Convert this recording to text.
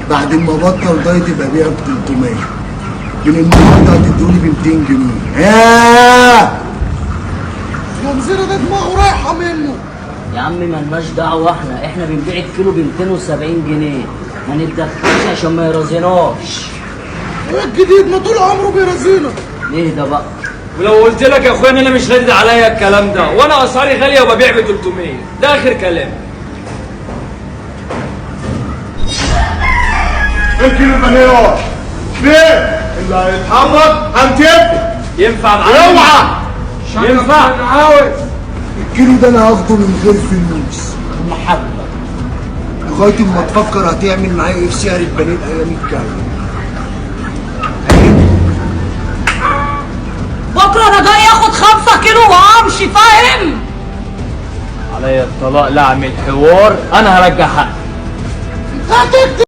بعد ما بطل دايت يبقى بيها ب 300. من النهارده هتدوني ب 200 جنيه. رمزنا ده دماغه رايحه منه. يا عم مالناش دعوه، احنا بنبيع الكيلو ب 270 جنيه، ما نتدخلش عشان ما يرازيناش. ايه الجديد؟ ما طول عمره بيرازينا. ليه ده بقى؟ ولو قلت لك يا اخويا ان انا مش رادد عليا الكلام ده، وانا اسعاري غاليه وببيع ب 300، ده اخر كلام. الكيلو مليار ليه؟ اللي هيتحرك هنتبه. ينفع معاك؟ اوعى ينفع؟ الكيلو ده انا هاخده من غير فلوس، المحبه. لغايه ما تفكر هتعمل معايا ايه في سعر البنين الايام الجايه. بكره انا جاي اخد 5 كيلو وامشي، فاهم؟ عليا الطلاق لا اعمل حوار، انا هرجع حقي. هتكتب